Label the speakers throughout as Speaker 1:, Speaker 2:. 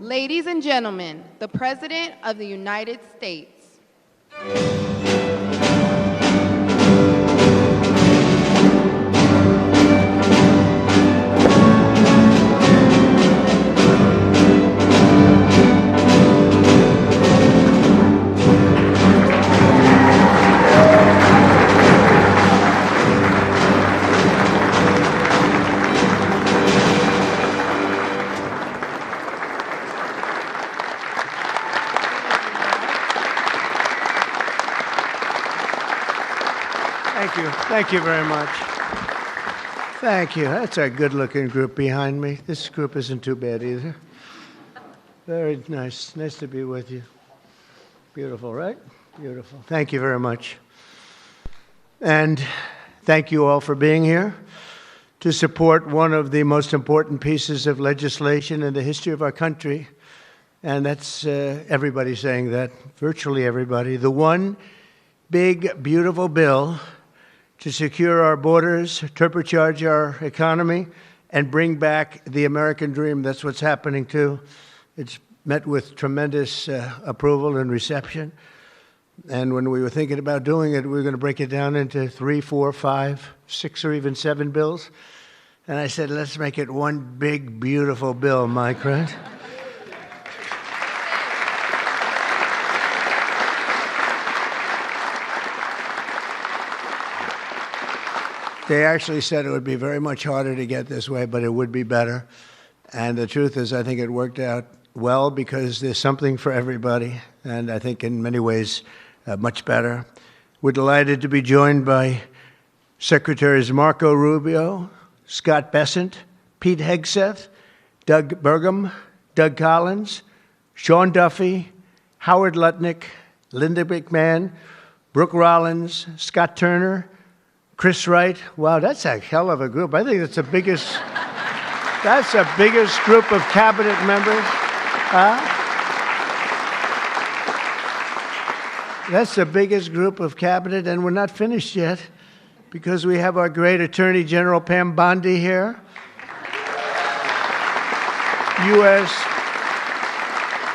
Speaker 1: Ladies and gentlemen, the President of the United States.
Speaker 2: Thank you very much. Thank you. That's a good-looking group behind me. This group isn't too bad either. Very nice. Nice to be with you. Beautiful, right? Beautiful. Thank you very much. And thank you all for being here to support one of the most important pieces of legislation in the history of our country. And that's everybody saying that, virtually everybody. The one big, beautiful bill to secure our borders, turbocharge our economy, and bring back the American dream. That's what's happening, too. It's met with tremendous approval and reception. And when we were thinking about doing it, we were going to break it down into 3, 4, 5, 6, or even 7 bills. And I said, let's make it one big, beautiful bill, Mike, right? They actually said it would be very much harder to get this way, but it would be better. And the truth is, I think it worked out well because there's something for everybody, and I think in many ways much better. We're delighted to be joined by Secretaries Marco Rubio, Scott Bessent, Pete Hegseth, Doug Burgum, Doug Collins, Sean Duffy, Howard Lutnick, Linda McMahon, Brooke Rollins, Scott Turner, Chris Wright. Wow, that's a hell of a group. I think that's the biggest group of cabinet members. That's the biggest group of cabinet, and we're not finished yet because we have our great Attorney General Pam Bondi here. U.S.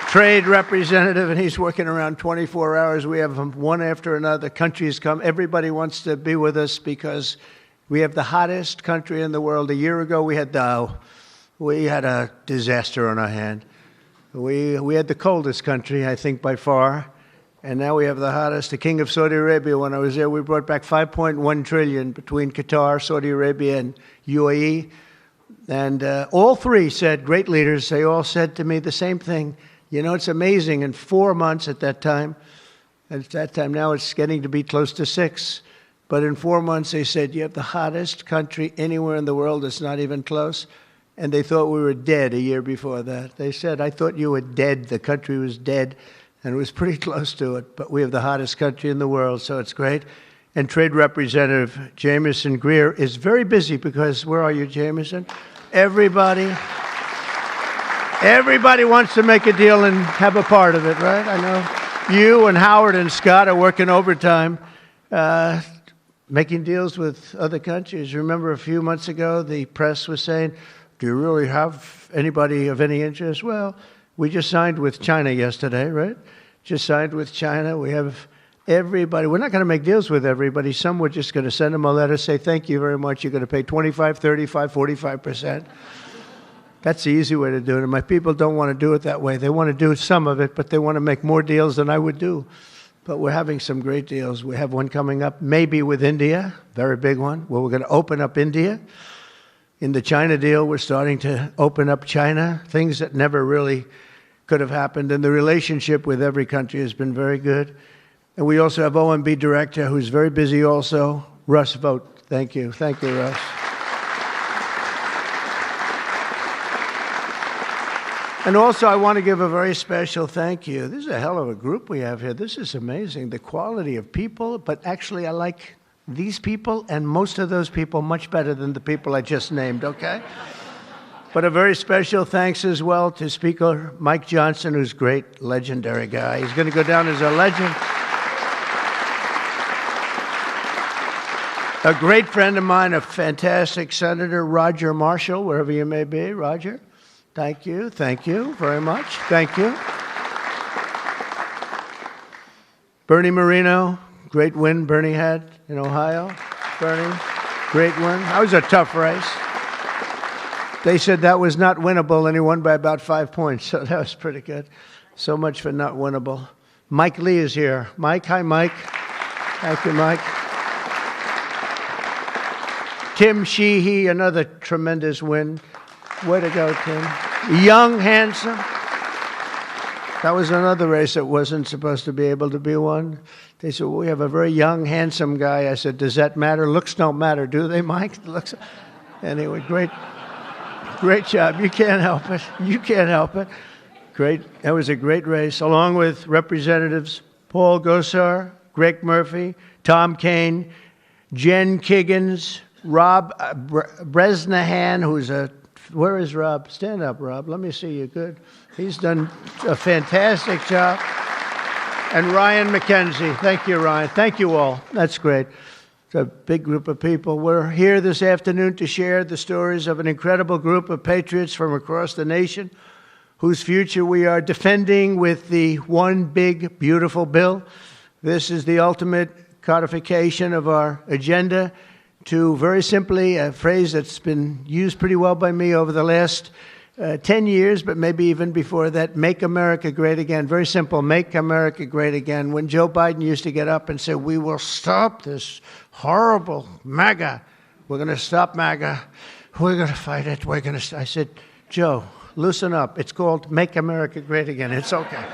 Speaker 2: Trade Representative, and he's working around 24 hours. We have them one after another. Countries come. Everybody wants to be with us because we have the hottest country in the world. A year ago, we had a disaster on our hand. We had the coldest country, I think, by far. And now we have the hottest. The King of Saudi Arabia, when I was there, we brought back $5.1 trillion between Qatar, Saudi Arabia, and UAE. And all three said, great leaders, they all said to me the same thing. You know, it's amazing. In 4 months at that time, now it's getting to be close to 6. But in 4 months, they said, you have the hottest country anywhere in the world. It's not even close. And they thought we were dead a year before that. They said, I thought you were dead. The country was dead. And it was pretty close to it. But we have the hottest country in the world, so it's great. And Trade Representative Jamieson Greer is very busy because, where are you, Jamieson? Everybody wants to make a deal and have a part of it, right? I know you and Howard and Scott are working overtime, making deals with other countries. Remember a few months ago, the press was saying, do you really have anybody of any interest? Well, we just signed with China yesterday, right? Just signed with China. We have everybody. We're not going to make deals with everybody. Some we're just going to send them a letter, say, thank you very much. You're going to pay 25, 35, 45%. That's the easy way to do it. And my people don't want to do it that way. They want to do some of it, but they want to make more deals than I would do. But we're having some great deals. We have one coming up, maybe with India, very big one, where we're going to open up India. In the China deal, we're starting to open up China, things that never really could have happened. And the relationship with every country has been very good. And we also have OMB Director, who's very busy also, Russ Vogt. Thank you. Thank you, Russ. And also, I want to give a very special thank you. This is a hell of a group we have here. This is amazing, the quality of people. But actually, I like these people and most of those people much better than the people I just named, okay? But a very special thanks as well to Speaker Mike Johnson, who's a great, legendary guy. He's going to go down as a legend. A great friend of mine, a fantastic Senator, Roger Marshall, wherever you may be, Roger. Thank you very much. Thank you. Bernie Moreno, great win Bernie had in Ohio. Bernie, great win. That was a tough race. They said that was not winnable, and he won by about 5 points, so that was pretty good. So much for not winnable. Mike Lee is here. Mike, hi, Mike. Thank you, Mike. Tim Sheehy, another tremendous win. Way to go, Tim. Young, handsome. That was another race that wasn't supposed to be able to be won. They said, well, we have a very young, handsome guy. I said, does that matter? Looks don't matter, do they, Mike? Looks. Anyway, great job. You can't help it. You can't help it. Great. That was a great race, along with Representatives Paul Gosar, Greg Murphy, Tom Kaine, Jen Kiggins, Rob Bresnahan, who's a, where is Rob? Stand up, Rob. Let me see you. Good. He's done a fantastic job. And Ryan McKenzie. Thank you, Ryan. Thank you all. That's great. It's a big group of people. We're here this afternoon to share the stories of an incredible group of patriots from across the nation whose future we are defending with the one big, beautiful bill. This is the ultimate codification of our agenda to, very simply, a phrase that's been used pretty well by me over the last 10 years, but maybe even before that, make America great again. Very simple, make America great again. When Joe Biden used to get up and say, we will stop this horrible MAGA, we're going to stop MAGA, we're going to fight it, we're going to, I said, Joe, loosen up. It's called Make America Great Again. It's okay.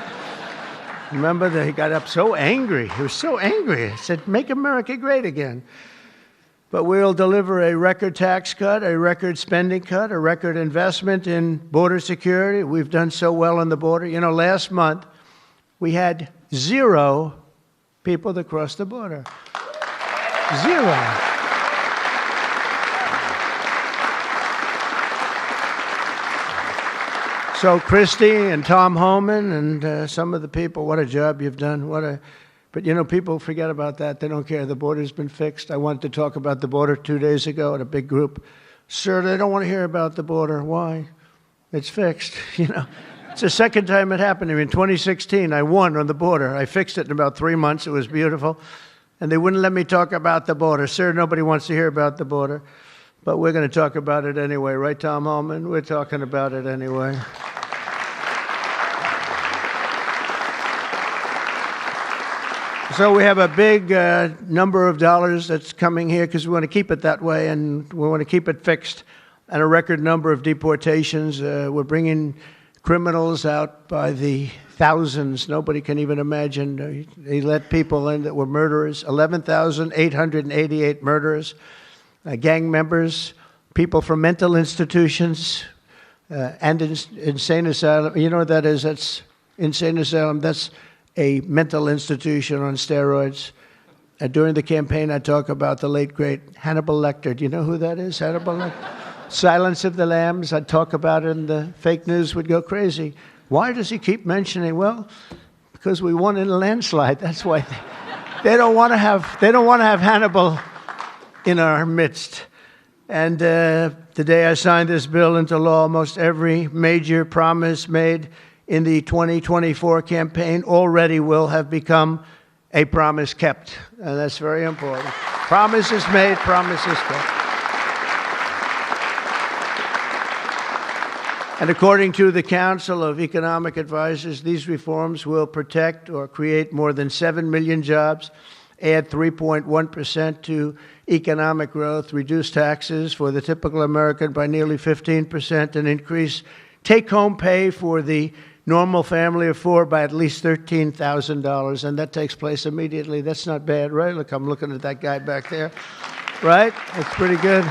Speaker 2: Remember that he got up so angry. He was so angry. He said, make America great again. But we'll deliver a record tax cut, a record spending cut, a record investment in border security. We've done so well on the border. You know, last month, we had 0 people that crossed the border. 0. So Christie and Tom Homan and some of the people, what a job you've done. But, you know, people forget about that. They don't care. The border's been fixed. I wanted to talk about the border 2 days ago at a big group. Sir, they don't want to hear about the border. Why? It's fixed. You know, it's the second time it happened to me. In 2016, I won on the border. I fixed it in about 3 months. It was beautiful. And they wouldn't let me talk about the border. Sir, nobody wants to hear about the border. But we're going to talk about it anyway. Right, Tom Homan? We're talking about it anyway. So we have a big number of dollars that's coming here because we want to keep it that way and we want to keep it fixed, and a record number of deportations. We're bringing criminals out by the thousands. Nobody can even imagine. They let people in that were murderers, 11,888 murderers, gang members, people from mental institutions and insane asylum. You know what that is? That's insane asylum. That's a mental institution on steroids. During the campaign, I talk about the late, great Hannibal Lecter. Do you know who that is, Hannibal Lecter? Silence of the Lambs. I'd talk about it, and the fake news would go crazy. Why does he keep mentioning? Well, because we won in a landslide. That's why they don't want to have Hannibal in our midst. And the day I signed this bill into law, almost every major promise made in the 2024 campaign already will have become a promise kept. And that's very important. Promises made, promises kept. And according to the Council of Economic Advisors, these reforms will protect or create more than 7 million jobs, add 3.1% to economic growth, reduce taxes for the typical American by nearly 15%, and increase take-home pay for the normal family of 4 by at least $13,000, and that takes place immediately. That's not bad, right? Look, I'm looking at that guy back there, right? That's pretty good.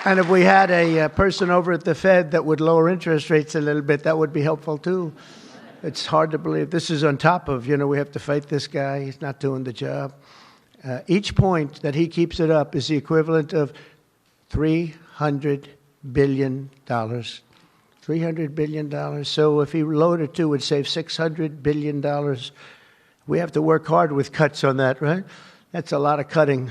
Speaker 2: And if we had a person over at the Fed that would lower interest rates a little bit, that would be helpful too. It's hard to believe. This is on top of, you know, we have to fight this guy. He's not doing the job. Each point that he keeps it up is the equivalent of $300 billion. $300 billion. So if he loaded 2, it would save $600 billion. We have to work hard with cuts on that, right? That's a lot of cutting.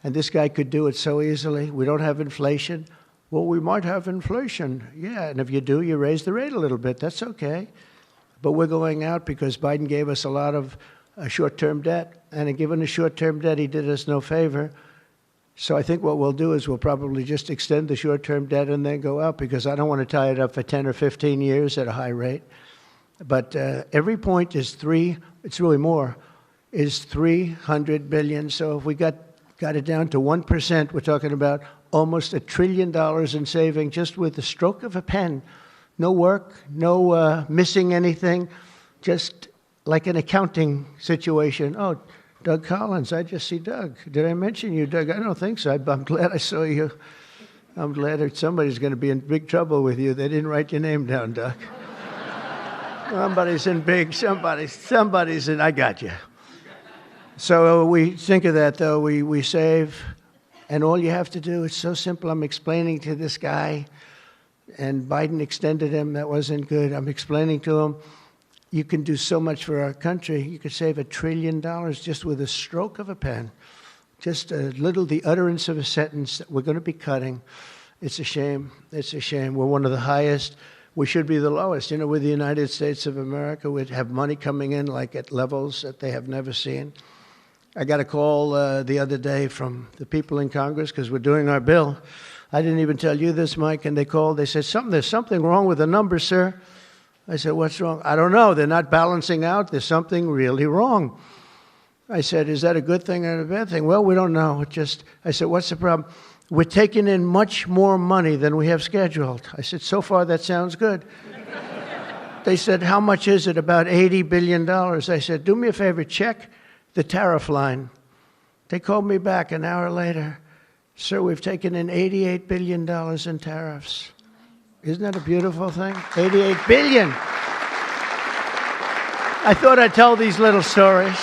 Speaker 2: And this guy could do it so easily. We don't have inflation. Well, we might have inflation. Yeah, and if you do, you raise the rate a little bit. That's okay. But we're going out because Biden gave us a lot of short-term debt. And in giving us short-term debt, he did us no favor. So I think what we'll do is we'll probably just extend the short-term debt and then go out, because I don't want to tie it up for 10 or 15 years at a high rate. But every point is it's really more, is 300 billion. So if we got it down to 1%, we're talking about almost $1 trillion in saving just with the stroke of a pen. No work, no missing anything, just like an accounting situation. Oh, Doug Collins, I just see Doug. Did I mention you, Doug? I don't think so. I'm glad I saw you. I'm glad that somebody's going to be in big trouble with you. They didn't write your name down, Doug. Somebody's in, I got you. So we think of that, though. We save, and all you have to do, it's so simple. I'm explaining to this guy, and Biden extended him. That wasn't good. I'm explaining to him, you can do so much for our country. You could save $1 trillion just with a stroke of a pen. Just the utterance of a sentence that we're going to be cutting. It's a shame. It's a shame. We're one of the highest. We should be the lowest. You know, with the United States of America, we'd have money coming in like at levels that they have never seen. I got a call the other day from the people in Congress because we're doing our bill. I didn't even tell you this, Mike, and they called. They said, there's something wrong with the numbers, sir. I said, what's wrong? I don't know. They're not balancing out. There's something really wrong. I said, is that a good thing or a bad thing? Well, we don't know. I said, what's the problem? We're taking in much more money than we have scheduled. I said, so far that sounds good. They said, how much is it? About $80 billion. I said, do me a favor, check the tariff line. They called me back an hour later. Sir, we've taken in $88 billion in tariffs. Isn't that a beautiful thing? 88 billion. I thought I'd tell these little stories.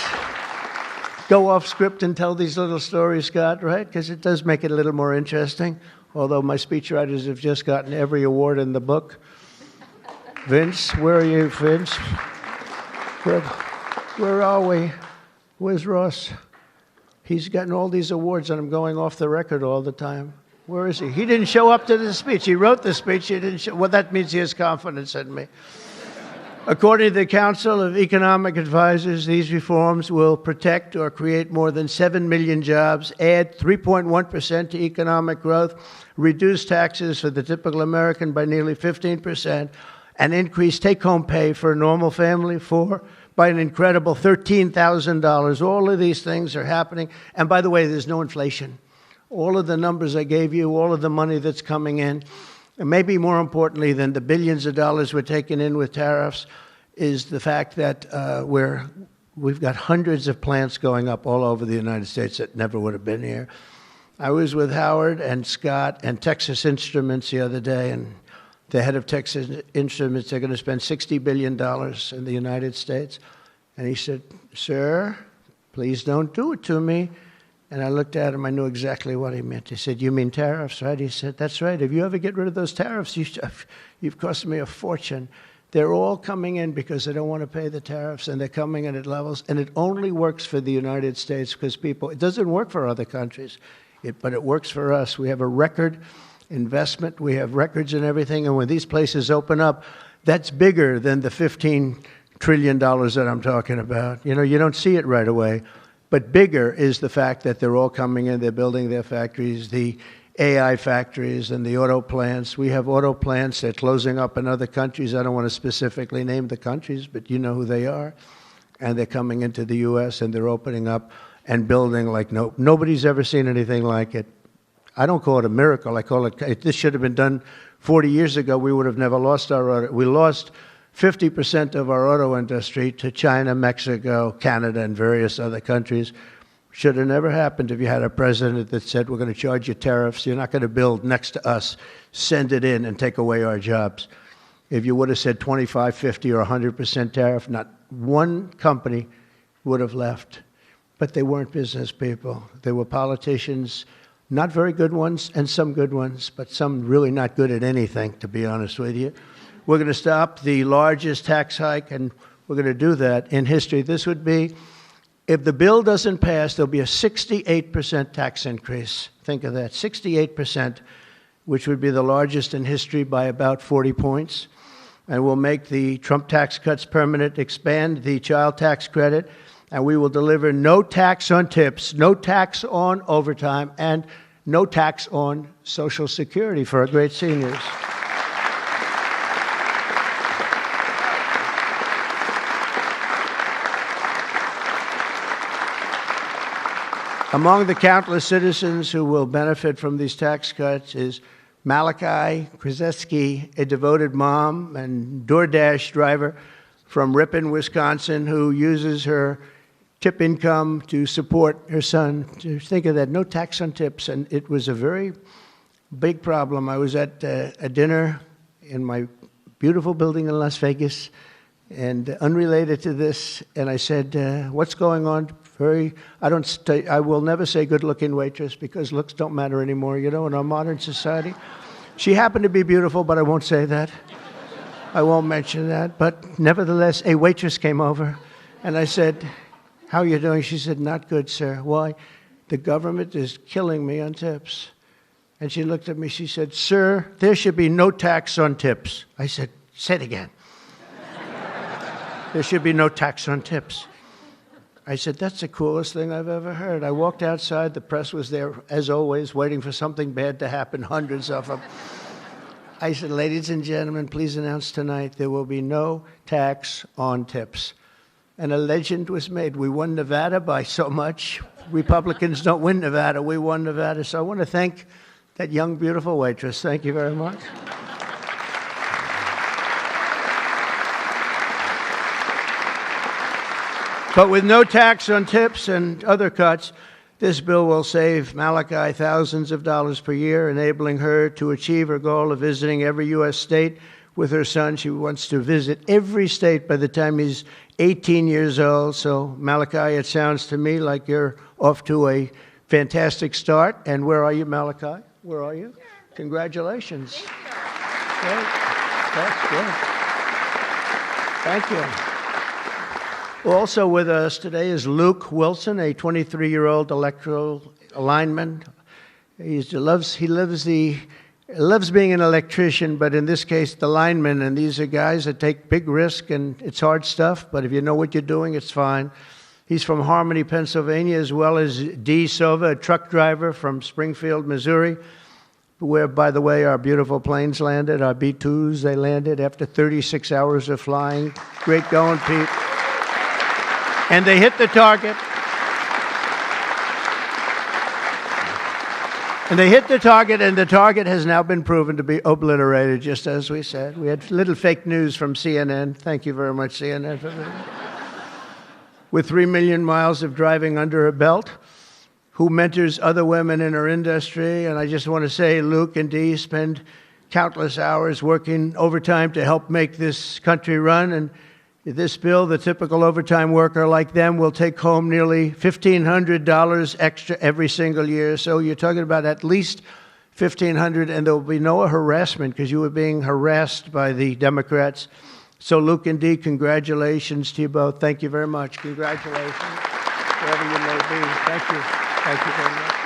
Speaker 2: Go off script and tell these little stories, Scott, right? Because it does make it a little more interesting. Although my speechwriters have just gotten every award in the book. Vince, where are you, Vince? Good. Where are we? Where's Ross? He's gotten all these awards and I'm going off the record all the time. Where is he? He didn't show up to the speech. He wrote the speech. He didn't show. Well, that means he has confidence in me. According to the Council of Economic Advisors, these reforms will protect or create more than 7 million jobs, add 3.1% to economic growth, reduce taxes for the typical American by nearly 15%, and increase take-home pay for a normal family by an incredible $13,000. All of these things are happening. And by the way, there's no inflation. All of the numbers I gave you, all of the money that's coming in, and maybe more importantly than the billions of dollars we're taking in with tariffs, is the fact that we've got hundreds of plants going up all over the United States that never would have been here. I was with Howard and Scott and Texas Instruments the other day, and the head of Texas Instruments, they're going to spend $60 billion in the United States. And he said, sir, please don't do it to me. And I looked at him, I knew exactly what he meant. He said, you mean tariffs, right? He said, that's right. If you ever get rid of those tariffs, you've cost me a fortune. They're all coming in because they don't want to pay the tariffs, and they're coming in at levels. And it only works for the United States because it doesn't work for other countries, but it works for us. We have a record investment. We have records and everything. And when these places open up, that's bigger than the $15 trillion that I'm talking about. You know, you don't see it right away. But bigger is the fact that they're all coming in, they're building their factories, the AI factories and the auto plants. We have auto plants, they're closing up in other countries. I don't want to specifically name the countries, but you know who they are. And they're coming into the U.S. and they're opening up and building like nobody's ever seen anything like it. I don't call it a miracle. I call it, this should have been done 40 years ago. We would have never lost our auto. We lost 50% of our auto industry to China, Mexico, Canada, and various other countries. Should have never happened if you had a president that said, we're going to charge you tariffs. You're not going to build next to us. Send it in and take away our jobs. If you would have said 25, 50, or 100% tariff, not one company would have left. But they weren't business people. They were politicians, not very good ones, and some good ones, but some really not good at anything, to be honest with you. We're going to stop the largest tax hike, and we're going to do that in history. This would be, if the bill doesn't pass, there'll be a 68% tax increase. Think of that, 68%. which would be the largest in history by about 40 points. And we'll make the Trump tax cuts permanent, expand the child tax credit, and we will deliver no tax on tips, no tax on overtime, and no tax on Social Security for our great seniors. Among the countless citizens who will benefit from these tax cuts is Malachi Krzyzewski, a devoted mom and DoorDash driver from Ripon, Wisconsin, who uses her tip income to support her son. To think of that, no tax on tips, and it was a very big problem. I was at a dinner in my beautiful building in Las Vegas, and unrelated to this, and I said, what's going on? I will never say good-looking waitress because looks don't matter anymore, in our modern society. She happened to be beautiful, but I won't say that. I won't mention that. But nevertheless, a waitress came over, and I said, how are you doing? She said, not good, sir. Why? The government is killing me on tips. And she looked at me, she said, sir, there should be no tax on tips. I said, say it again. There should be no tax on tips. I said, that's the coolest thing I've ever heard. I walked outside. The press was there, as always, waiting for something bad to happen, hundreds of them. I said, ladies and gentlemen, please announce tonight there will be no tax on tips. And a legend was made. We won Nevada by so much. Republicans don't win Nevada. We won Nevada. So I want to thank that young, beautiful waitress. Thank you very much. But with no tax on tips and other cuts, this bill will save Malachi thousands of dollars per year, enabling her to achieve her goal of visiting every U.S. state with her son. She wants to visit every state by the time he's 18 years old. So, Malachi, it sounds to me like you're off to a fantastic start. And where are you, Malachi? Where are you? Congratulations. Great. That's good. Thank you. Also with us today is Luke Wilson, a 23-year-old electrical lineman. He loves being an electrician, but in this case, the lineman. And these are guys that take big risk, and it's hard stuff. But if you know what you're doing, it's fine. He's from Harmony, Pennsylvania, as well as Dee Sova, a truck driver from Springfield, Missouri, where, by the way, our beautiful planes landed, our B-2s. They landed after 36 hours of flying. Great going, Pete. And they hit the target. And they hit the target, and the target has now been proven to be obliterated, just as we said. We had little fake news from CNN. Thank you very much, CNN, for that. With 3 million miles of driving under her belt, who mentors other women in her industry. And I just want to say, Luke and Dee spend countless hours working overtime to help make this country run. And this bill, the typical overtime worker like them will take home nearly $1,500 extra every single year. So you're talking about at least $1,500, and there will be no harassment because you were being harassed by the Democrats. So Luke and Dee, congratulations to you both. Thank you very much. Congratulations, wherever you may be. Thank you. Thank you very much.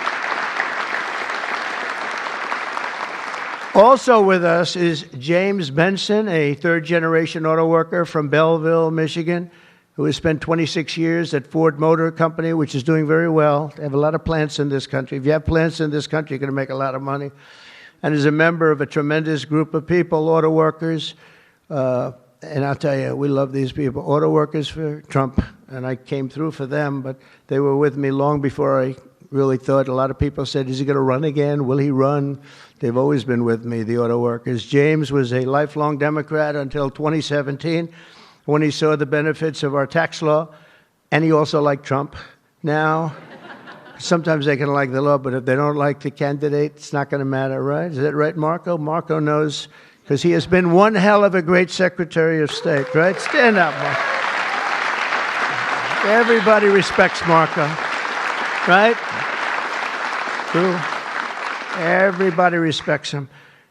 Speaker 2: Also with us is James Benson, a third-generation auto worker from Belleville, Michigan, who has spent 26 years at Ford Motor Company, which is doing very well. They have a lot of plants in this country. If you have plants in this country, you're going to make a lot of money. And is a member of a tremendous group of people, auto workers. And I'll tell you, we love these people. Auto workers for Trump, and I came through for them, but they were with me long before I really thought. A lot of people said, is he going to run again? Will he run? They've always been with me, the auto workers. James was a lifelong Democrat until 2017 when he saw the benefits of our tax law, and he also liked Trump. Now, sometimes they can like the law, but if they don't like the candidate, it's not going to matter, right? Is that right, Marco? Marco knows, because he has been one hell of a great Secretary of State, right? Stand up, Marco. Everybody respects Marco, right? True. Everybody respects him.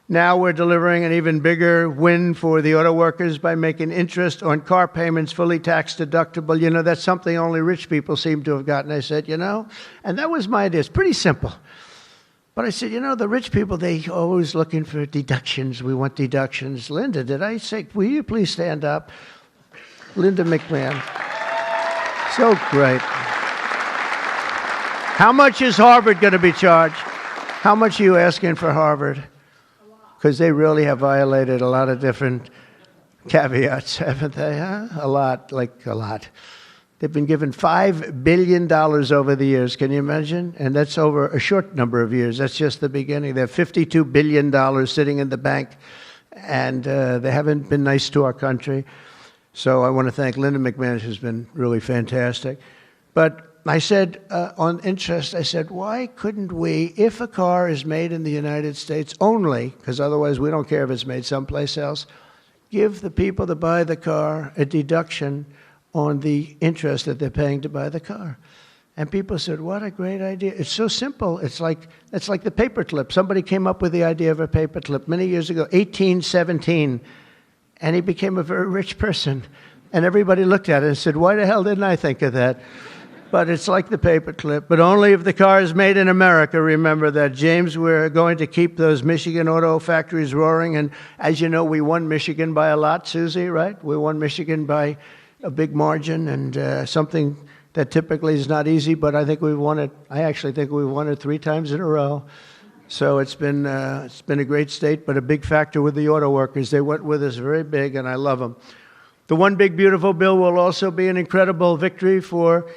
Speaker 2: Now we're delivering an even bigger win for the auto workers by making interest on car payments fully tax deductible. You know, that's something only rich people seem to have gotten. I said, and that was my idea. It's pretty simple. But I said, the rich people, they always looking for deductions. We want deductions. Linda, did I say, will you please stand up? Linda McMahon. So great. How much is Harvard going to be charged? How much are you asking for Harvard? Because they really have violated a lot of different caveats, haven't they? Huh? A lot. They've been given $5 billion over the years. Can you imagine? And that's over a short number of years. That's just the beginning. They have $52 billion sitting in the bank, and they haven't been nice to our country. So I want to thank Linda McMahon, who's been really fantastic. But I said, on interest, I said, why couldn't we, if a car is made in the United States only, because otherwise we don't care if it's made someplace else, give the people that buy the car a deduction on the interest that they're paying to buy the car. And people said, what a great idea. It's so simple. It's like the paperclip. Somebody came up with the idea of a paperclip many years ago, 1817, and he became a very rich person. And everybody looked at it and said, why the hell didn't I think of that? But it's like the paperclip, but only if the car is made in America. Remember that, James. We're going to keep those Michigan auto factories roaring. And as you know, we won Michigan by a lot, Susie, right? We won Michigan by a big margin, and something that typically is not easy, but I think we've won it. I actually think we've won it 3 times in a row. So it's been a great state, but a big factor with the auto workers. They went with us very big, and I love them. The One Big Beautiful Bill will also be an incredible victory for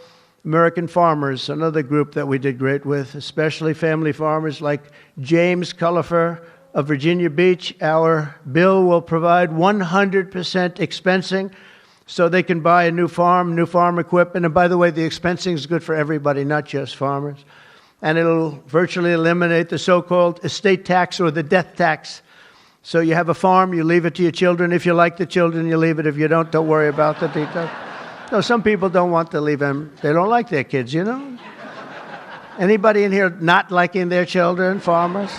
Speaker 2: American farmers, another group that we did great with, especially family farmers like James Cullifer of Virginia Beach. Our bill will provide 100% expensing so they can buy a new farm equipment. And by the way, the expensing is good for everybody, not just farmers. And it'll virtually eliminate the so-called estate tax or the death tax. So you have a farm, you leave it to your children. If you like the children, you leave it. If you don't worry about the details. No, some people don't want to leave them. They don't like their kids, Anybody in here not liking their children, farmers?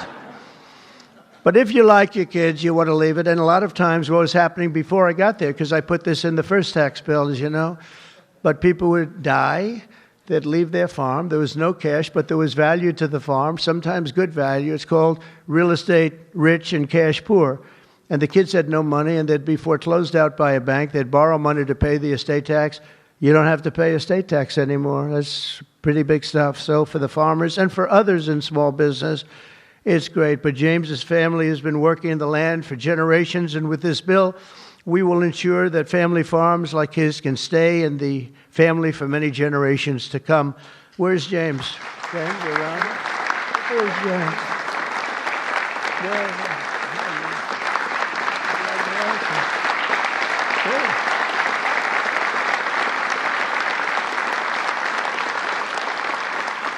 Speaker 2: But if you like your kids, you want to leave it. And a lot of times what was happening before I got there, because I put this in the first tax bill, as you know, but people would die, they'd leave their farm. There was no cash, but there was value to the farm, sometimes good value. It's called real estate rich and cash poor. And the kids had no money, and they'd be foreclosed out by a bank. They'd borrow money to pay the estate tax. You don't have to pay estate tax anymore. That's pretty big stuff. So for the farmers and for others in small business, it's great. But James's family has been working in the land for generations, and with this bill, we will ensure that family farms like his can stay in the family for many generations to come. Where's James? James, around? Where's James? Where?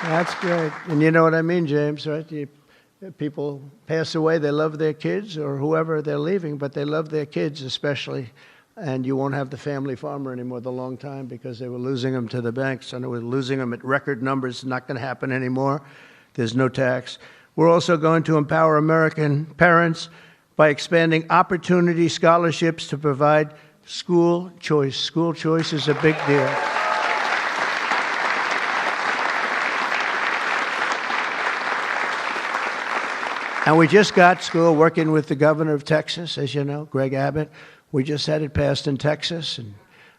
Speaker 2: That's great. And you know what I mean, James, right? People pass away, they love their kids or whoever they're leaving, but they love their kids especially. And you won't have the family farmer anymore the long time because they were losing them to the banks, and they were losing them at record numbers. It's not going to happen anymore. There's no tax. We're also going to empower American parents by expanding opportunity scholarships to provide school choice. School choice is a big deal. And we just got school working with the governor of Texas, as you know, Greg Abbott. We just had it passed in Texas, and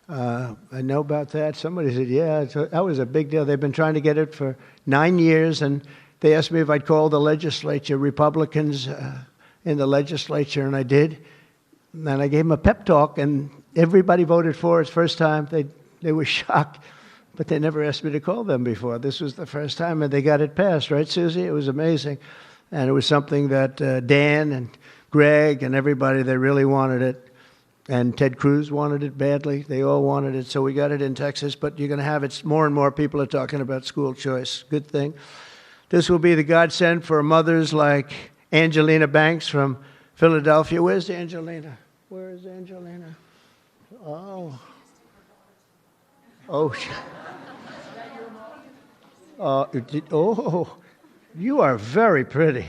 Speaker 2: I know about that. Somebody said, yeah, that was a big deal. They've been trying to get it for 9 years, and they asked me if I'd call the legislature, Republicans in the legislature, and I did. And I gave them a pep talk, and everybody voted for it. First time, they were shocked, but they never asked me to call them before. This was the first time, and they got it passed, right, Susie? It was amazing. And it was something that Dan and Greg and everybody, they really wanted it. And Ted Cruz wanted it badly. They all wanted it. So we got it in Texas. But you're going to have it. More and more people are talking about school choice. Good thing. This will be the godsend for mothers like Angelina Banks from Philadelphia. Where's Angelina? Where is Angelina? Oh. Oh. You are very pretty.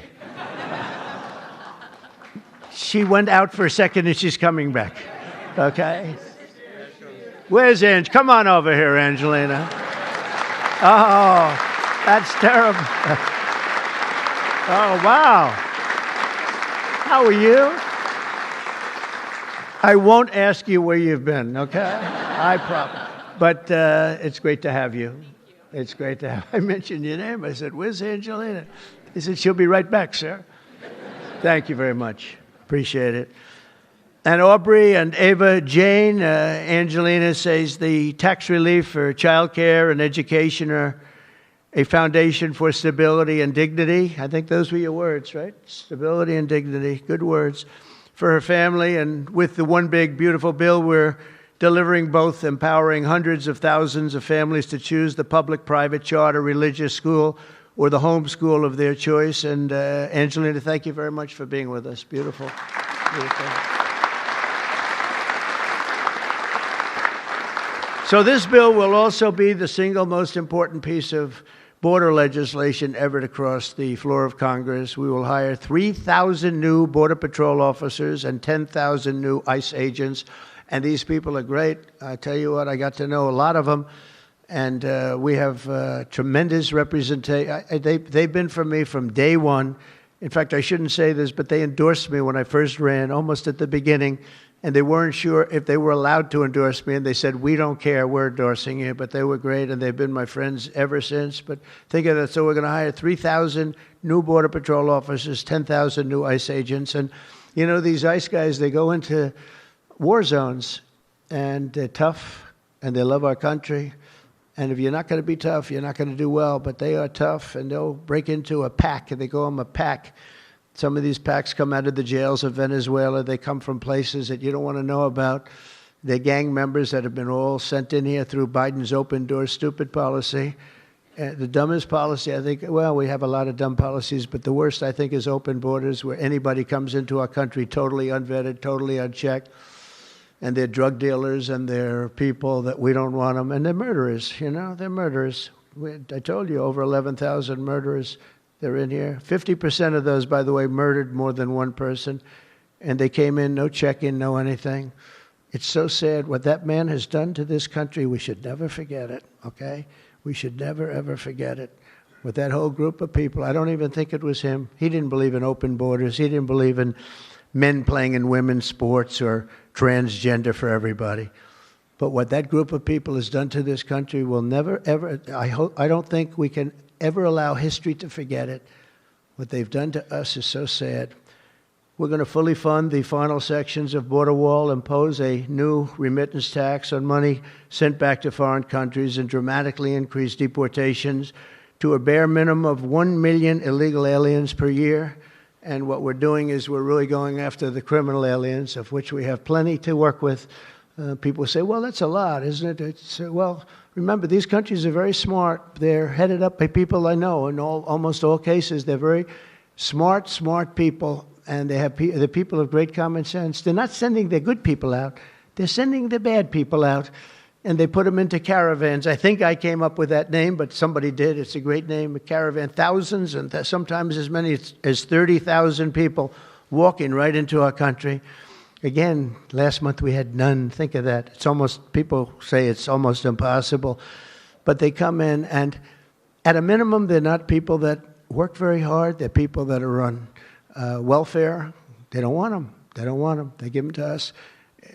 Speaker 2: She went out for a second and she's coming back. Okay? Where's Ange? Come on over here, Angelina. Oh, that's terrible. Oh, wow. How are you? I won't ask you where you've been, okay? I promise. But it's great to have you. It's great to have. I mentioned your name. I said, "Where's Angelina?" He said, "She'll be right back, sir." Thank you very much. Appreciate it. And Aubrey and Ava Jane, Angelina says the tax relief for child care and education are a foundation for stability and dignity. I think those were your words, right? Stability and dignity. Good words for her family. And with the One Big Beautiful Bill, we're delivering both, empowering hundreds of thousands of families to choose the public, private, charter, religious school or the home school of their choice. And Angelina, thank you very much for being with us. Beautiful. Beautiful. So this bill will also be the single most important piece of border legislation ever to cross the floor of Congress. We will hire 3,000 new Border Patrol officers and 10,000 new ICE agents. And these people are great. I tell you what, I got to know a lot of them. And we have tremendous representation. They've been for me from day one. In fact, I shouldn't say this, but they endorsed me when I first ran, almost at the beginning. And they weren't sure if they were allowed to endorse me. And they said, "We don't care, we're endorsing you." But they were great, and they've been my friends ever since. But think of that. So we're going to hire 3,000 new Border Patrol officers, 10,000 new ICE agents. And, you know, these ICE guys, they go into war zones, and they're tough, and they love our country. And if you're not going to be tough, you're not going to do well. But they are tough, and they'll break into a pack, and they call them a pack. Some of these packs come out of the jails of Venezuela. They come from places that you don't want to know about. They're gang members that have been all sent in here through Biden's open door stupid policy. The dumbest policy, I think, well, we have a lot of dumb policies, but the worst, I think, is open borders, where anybody comes into our country totally unvetted, totally unchecked. And they're drug dealers, and they're people that we don't want them. And they're murderers, you know, they're murderers. I told you, over 11,000 murderers. They're in here. 50% of those, by the way, murdered more than one person. And they came in, no check-in, no anything. It's so sad. What that man has done to this country, we should never forget it, okay? We should never, ever forget it. With that whole group of people, I don't even think it was him. He didn't believe in open borders. He didn't believe in men playing in women's sports or transgender for everybody. But what that group of people has done to this country will never, ever, I don't think we can ever allow history to forget it. What they've done to us is so sad. We're going to fully fund the final sections of Border Wall, impose a new remittance tax on money sent back to foreign countries, and dramatically increase deportations to a bare minimum of 1 million illegal aliens per year. And what we're doing is we're really going after the criminal aliens, of which we have plenty to work with. People say, well, that's a lot, isn't it? Well, remember, these countries are very smart. They're headed up by people I know. In almost all cases, they're very smart people, and they're people of great common sense. They're not sending their good people out. They're sending the bad people out, and they put them into caravans. I think I came up with that name, but somebody did. It's a great name, a caravan. Thousands, and sometimes as many as 30,000 people walking right into our country. Again, last month we had none. Think of that. It's almost, people say it's almost impossible. But they come in, and at a minimum, they're not people that work very hard. They're people that are on welfare. They don't want them. They don't want them. They give them to us.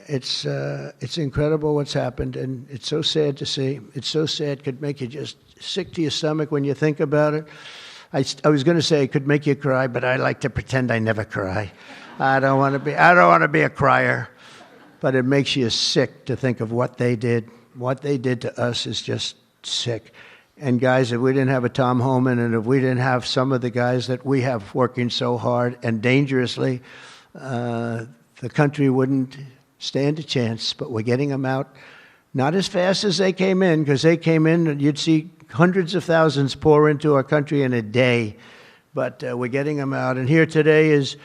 Speaker 2: It's incredible what's happened, and it's so sad to see. It's so sad. It could make you just sick to your stomach when you think about it. I was going to say it could make you cry, but I like to pretend I never cry. I don't want to be a crier, but it makes you sick to think of what they did. What they did to us is just sick. And guys, if we didn't have a Tom Homan, and if we didn't have some of the guys that we have working so hard and dangerously, the country wouldn't stand a chance. But we're getting them out, not as fast as they came in, because they came in and you'd see hundreds of thousands pour into our country in a day. But we're getting them out. And here today is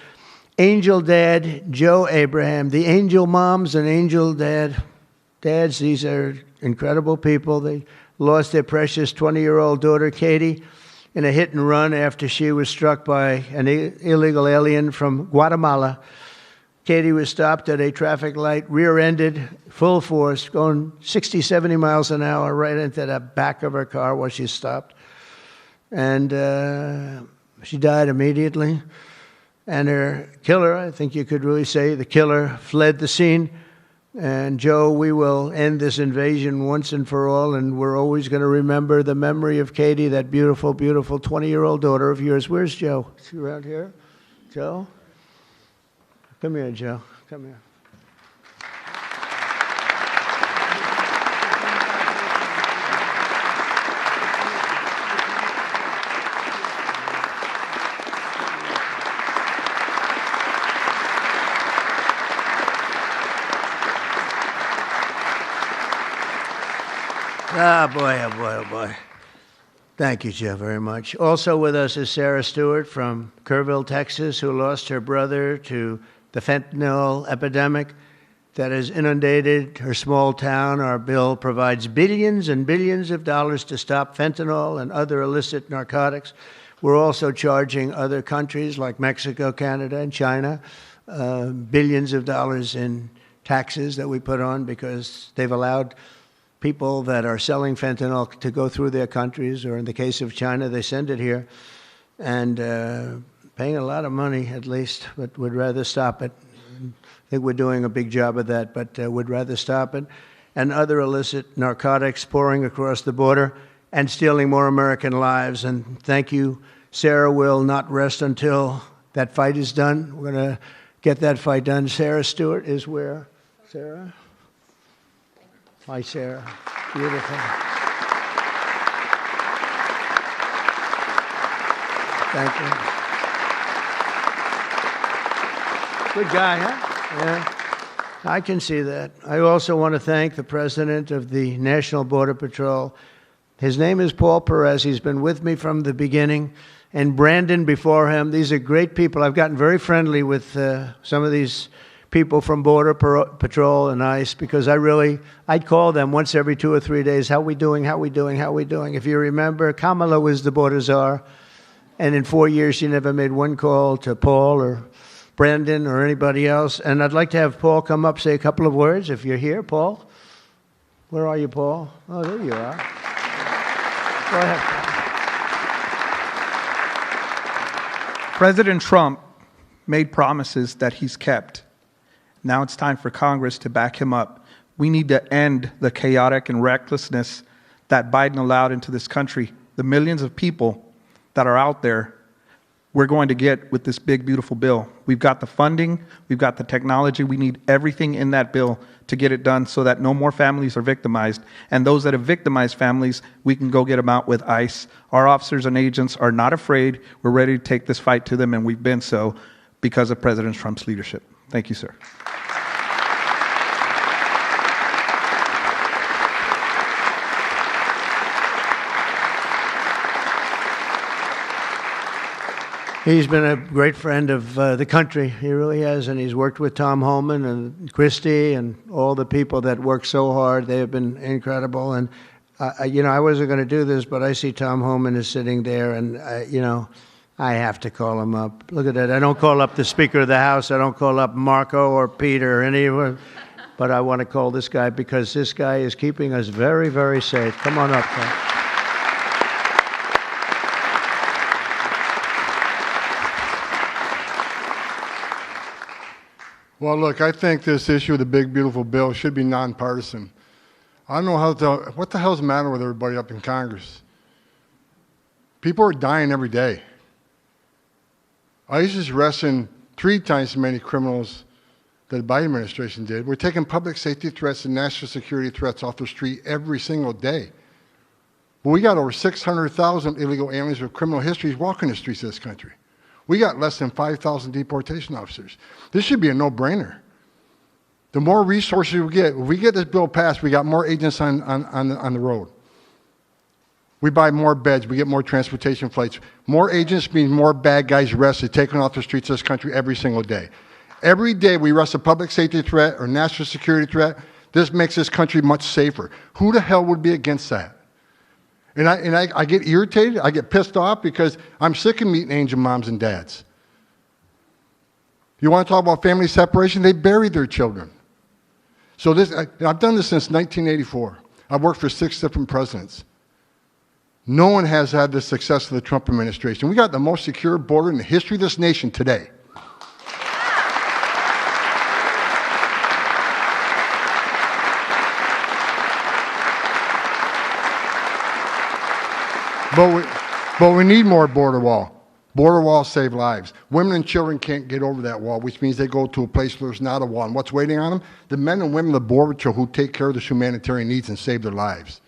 Speaker 2: Angel Dad Joe Abraham, the Angel Moms and Angel Dads. These are incredible people. They lost their precious 20-year-old daughter, Katie, in a hit and run after she was struck by an illegal alien from Guatemala. Katie was stopped at a traffic light, rear-ended, full force, going 60, 70 miles an hour right into the back of her car while she stopped. And She died immediately. And her killer, I think you could really say, the killer fled the scene. And Joe, we will end this invasion once and for all, and we're always going to remember the memory of Katie, that beautiful, beautiful 20-year-old daughter of yours. Where's Joe? Is she around here? Joe? Come here, Joe. Come here. Ah, boy, oh boy, oh boy. Thank you, Joe, very much. Also with us is Sarah Stewart from Kerrville, Texas, who lost her brother to the fentanyl epidemic that has inundated her small town. Our bill provides billions and billions of dollars to stop fentanyl and other illicit narcotics. We're also charging other countries like Mexico, Canada, and China billions of dollars in taxes that we put on because they've allowed people that are selling fentanyl to go through their countries, or in the case of China, they send it here, and paying a lot of money at least, but would rather stop it. I think we're doing a big job of that, but would rather stop it. And other illicit narcotics pouring across the border and stealing more American lives. And thank you. Sarah will not rest until that fight is done. We're going to get that fight done. Sarah Stewart is where? Sarah? Hi, Sarah. Beautiful. Thank you. Good guy, huh? Yeah. I can see that. I also want to thank the president of the National Border Patrol. His name is Paul Perez. He's been with me from the beginning. And Brandon before him. These are great people. I've gotten very friendly with some of these people from Border Patrol and ICE, because I'd call them once every 2 or 3 days. How we doing? How we doing? How we doing? If you remember, Kamala was the border czar, and in 4 years she never made one call to Paul or Brandon or anybody else. And I'd like to have Paul come up, say a couple of words, if you're here. Paul? Where are you, Paul? Oh, there you are. Go ahead.
Speaker 3: President Trump made promises that he's kept. Now it's time for Congress to back him up. We need to end the chaotic and recklessness that Biden allowed into this country. The millions of people that are out there, we're going to get with this big, beautiful bill. We've got the funding, we've got the technology, we need everything in that bill to get it done so that no more families are victimized. And those that have victimized families, we can go get them out with ICE. Our officers and agents are not afraid. We're ready to take this fight to them, and we've been so because of President Trump's leadership. Thank you, sir.
Speaker 2: He's been a great friend of the country. He really has, and he's worked with Tom Homan and Christie and all the people that work so hard. They have been incredible. And, I wasn't going to do this, but I see Tom Homan is sitting there, and, I have to call him up. Look at that. I don't call up the Speaker of the House. I don't call up Marco or Peter or anyone. But I want to call this guy because this guy is keeping us very, very safe. Come on up, Tom.
Speaker 4: Well, look, I think this issue of the big, beautiful bill should be nonpartisan. I don't know what the hell's the matter with everybody up in Congress? People are dying every day. ICE is arresting 3 times as many criminals that the Biden administration did. We're taking public safety threats and national security threats off the street every single day. But we got over 600,000 illegal aliens with criminal histories walking the streets of this country. We got less than 5,000 deportation officers. This should be a no-brainer. The more resources we get, if we get this bill passed, we got more agents on the road. We buy more beds, we get more transportation flights. More agents means more bad guys arrested, taken off the streets of this country every single day. Every day we arrest a public safety threat or national security threat, this makes this country much safer. Who the hell would be against that? And I get irritated, I get pissed off because I'm sick of meeting angel moms and dads. You want to talk about family separation? They buried their children. So I've done this since 1984. I've worked for 6 different presidents. No one has had the success of the Trump administration. We got the most secure border in the history of this nation today. But we need more border wall. Border walls save lives. Women and children can't get over that wall, which means they go to a place where there's not a wall. And what's waiting on them? The men and women of the Border Patrol who take care of the humanitarian needs and save their lives.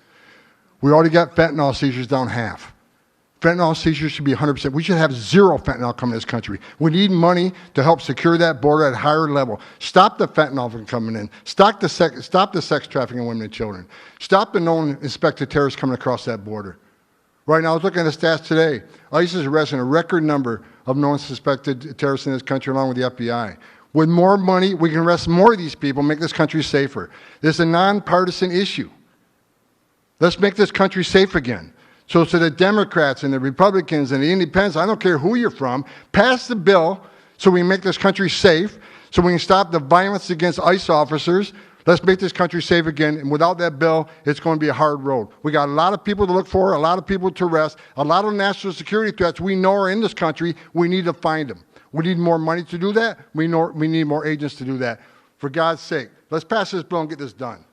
Speaker 4: We already got fentanyl seizures down half. Fentanyl seizures should be 100%. We should have zero fentanyl coming to this country. We need money to help secure that border at a higher level. Stop the fentanyl from coming in. Stop the sex trafficking of women and children. Stop the known inspected terrorists coming across that border. Right now, I was looking at the stats today. ICE is arresting a record number of known suspected terrorists in this country, along with the FBI. With more money, we can arrest more of these people, make this country safer. This is a nonpartisan issue. Let's make this country safe again. So to the Democrats and the Republicans and the Independents, I don't care who you're from, pass the bill so we make this country safe, so we can stop the violence against ICE officers. Let's make this country safe again, and without that bill, it's going to be a hard road. We got a lot of people to look for, a lot of people to arrest, a lot of national security threats we know are in this country. We need to find them. We need more money to do that. We need more agents to do that. For God's sake, let's pass this bill and get this done.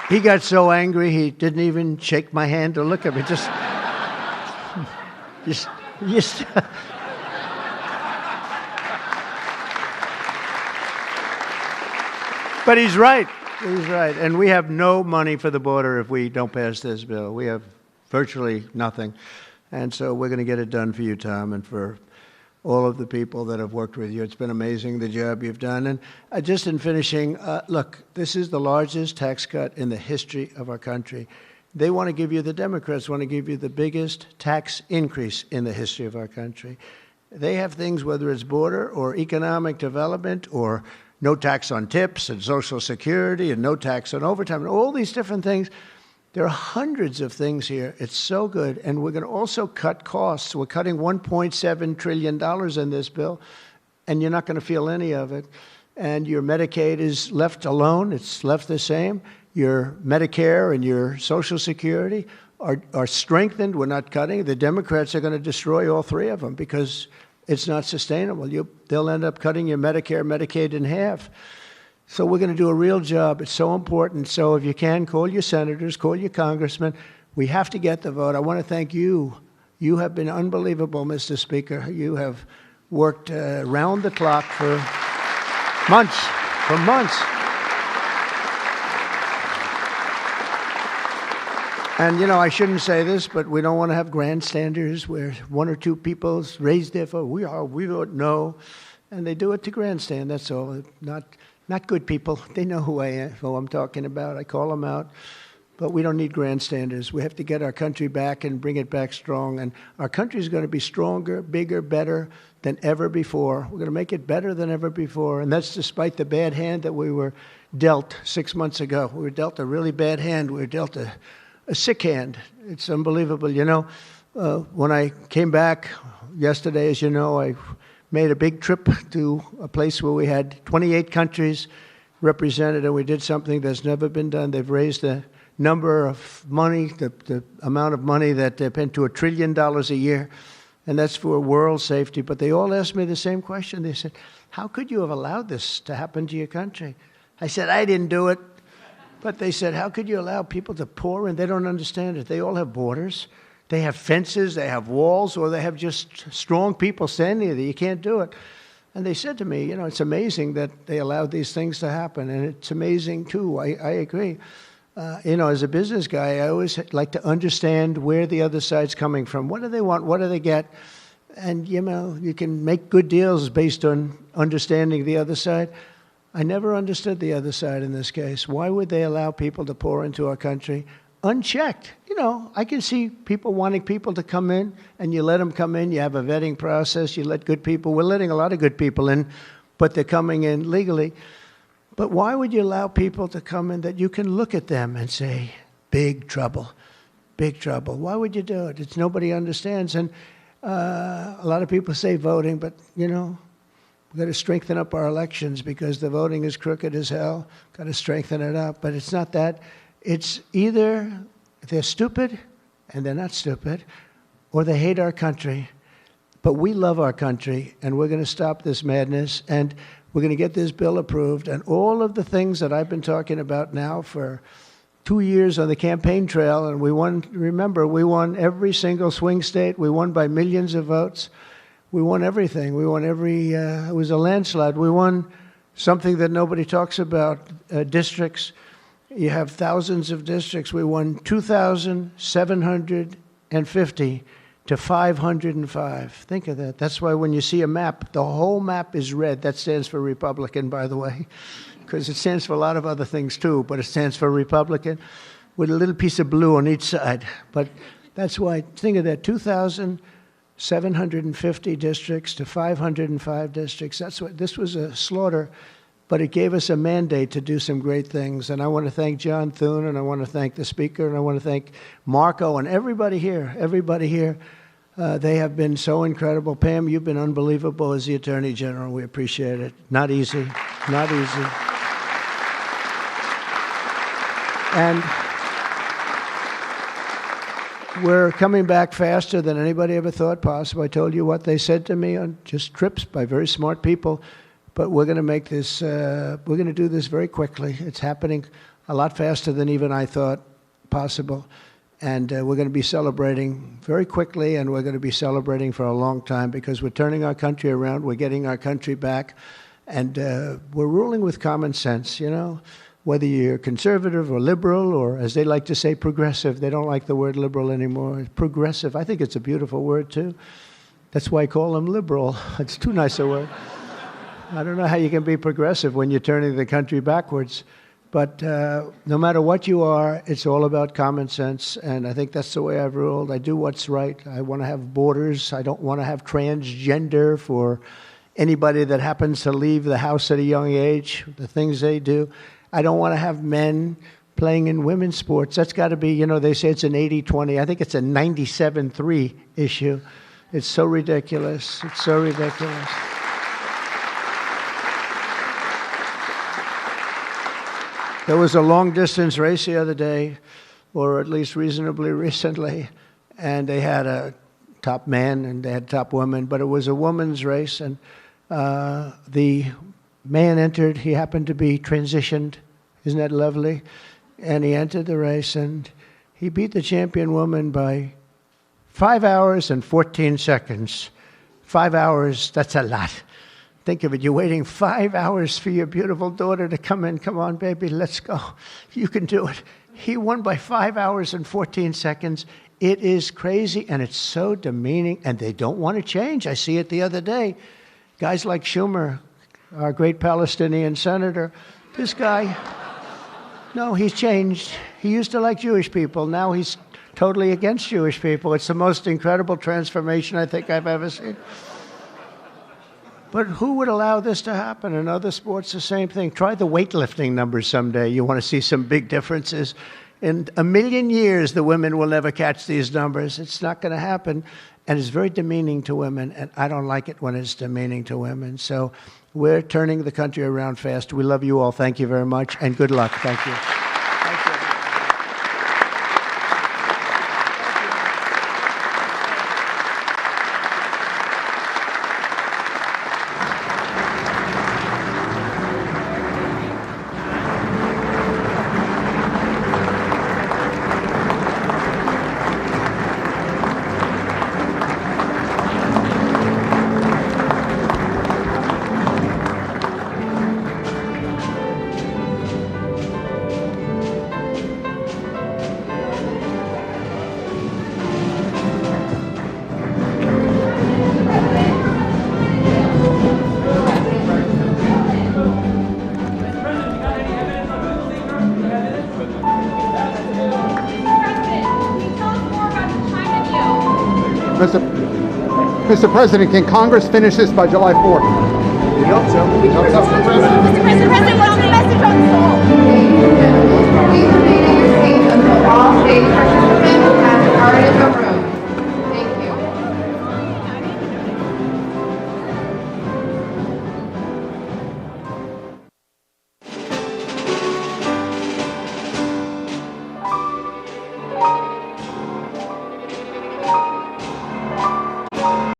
Speaker 2: He got so angry he didn't even shake my hand or look at me. Just But he's right. He's right. And we have no money for the border if we don't pass this bill. We have virtually nothing. And so we're going to get it done for you, Tom, and for all of the people that have worked with you. It's been amazing, the job you've done. And just in finishing, look, this is the largest tax cut in the history of our country. They want to give you, the Democrats want to give you the biggest tax increase in the history of our country. They have things, whether it's border or economic development or no tax on tips and Social Security and no tax on overtime and all these different things. There are hundreds of things here. It's so good. And we're going to also cut costs. We're cutting $1.7 trillion in this bill, and you're not going to feel any of it. And your Medicaid is left alone. It's left the same. Your Medicare and your Social Security are strengthened. We're not cutting. The Democrats are going to destroy all three of them because it's not sustainable. They'll end up cutting your Medicare, Medicaid in half. So we're going to do a real job. It's so important. So if you can, call your senators, call your congressmen. We have to get the vote. I want to thank you. You have been unbelievable, Mr. Speaker. You have worked round the clock for months, And, you know, I shouldn't say this, but we don't want to have grandstanders where one or two people raise their vote. We vote no. And they do it to grandstand, that's all. Not good people. They know who I'm talking about. I call them out. But we don't need grandstanders. We have to get our country back and bring it back strong. And our country is going to be stronger, bigger, better than ever before. We're going to make it better than ever before. And that's despite the bad hand that we were dealt 6 months ago. We were dealt a really bad hand. We were dealt a sick hand. It's unbelievable. You know, when I came back yesterday, as you know, I made a big trip to a place where we had 28 countries represented, and we did something that's never been done. They've raised the number of money, the amount of money that they spend to $1 trillion a year, and that's for world safety. But they all asked me the same question. They said, how could you have allowed this to happen to your country? I said, I didn't do it. But they said, how could you allow people to pour in? They don't understand it. They all have borders. They have fences, they have walls, or they have just strong people standing there. You can't do it. And they said to me, you know, it's amazing that they allowed these things to happen. And it's amazing, too. I agree. You know, as a business guy, I always like to understand where the other side's coming from. What do they want? What do they get? And, you know, you can make good deals based on understanding the other side. I never understood the other side in this case. Why would they allow people to pour into our country unchecked? You know, I can see people wanting people to come in, and you let them come in. You have a vetting process. You let good people. We're letting a lot of good people in, but they're coming in legally. But why would you allow people to come in that you can look at them and say, big trouble, big trouble? Why would you do it? It's nobody understands. And A lot of people say voting, but, you know, we've got to strengthen up our elections because the voting is crooked as hell. Got to strengthen it up. But it's not that. It's either they're stupid and they're not stupid, or they hate our country. But we love our country, and we're going to stop this madness, and we're going to get this bill approved. And all of the things that I've been talking about now for 2 years on the campaign trail, and we won, remember, we won every single swing state. We won by millions of votes. We won everything. We won every, it was a landslide. We won something that nobody talks about, districts. You have thousands of districts. We won 2,750 to 505. Think of that. That's why when you see a map, the whole map is red. That stands for Republican, by the way, because it stands for a lot of other things too, but it stands for Republican with a little piece of blue on each side. But that's why, think of that, 2,750 districts to 505 districts. That's what, this was a slaughter, but it gave us a mandate to do some great things. And I want to thank John Thune, and I want to thank the speaker, and I want to thank Marco and everybody here, they have been so incredible. Pam, you've been unbelievable as the Attorney General. We appreciate it. Not easy, not easy. And we're coming back faster than anybody ever thought possible. I told you what they said to me on just trips by very smart people. But we're going to make this, we're going to do this very quickly. It's happening a lot faster than even I thought possible. And we're going to be celebrating very quickly, and we're going to be celebrating for a long time because we're turning our country around. We're getting our country back. And we're ruling with common sense, you know, whether you're conservative or liberal or, as they like to say, progressive. They don't like the word liberal anymore. Progressive, I think it's a beautiful word, too. That's why I call them liberal. It's too nice a word. I don't know how you can be progressive when you're turning the country backwards. But no matter what you are, it's all about common sense. And I think that's the way I've ruled. I do what's right. I want to have borders. I don't want to have transgender for anybody that happens to leave the house at a young age, the things they do. I don't want to have men playing in women's sports. That's got to be, you know, they say it's an 80-20. I think it's a 97-3 issue. It's so ridiculous. It's so ridiculous. There was a long-distance race the other day, or at least reasonably recently, and they had a top man and they had top woman, but it was a woman's race, and the man entered. He happened to be transitioned. Isn't that lovely? And he entered the race, and he beat the champion woman by 5 hours and 14 seconds. 5 hours, that's a lot. Think of it, you're waiting 5 hours for your beautiful daughter to come in. Come on, baby, let's go. You can do it. He won by 5 hours and 14 seconds. It is crazy, and it's so demeaning, and they don't want to change. I see it the other day. Guys like Schumer, our great Palestinian senator, this guy, no, he's changed. He used to like Jewish people. Now he's totally against Jewish people. It's the most incredible transformation I think I've ever seen. But who would allow this to happen? In other sports, the same thing. Try the weightlifting numbers someday. You want to see some big differences. In a million years, the women will never catch these numbers. It's not going to happen. And it's very demeaning to women, and I don't like it when it's demeaning to women. So we're turning the country around fast. We love you all. Thank you very much, and good luck. Thank you. Thank you.
Speaker 5: Mr. President, can Congress finish this by July 4th?
Speaker 2: We hope so.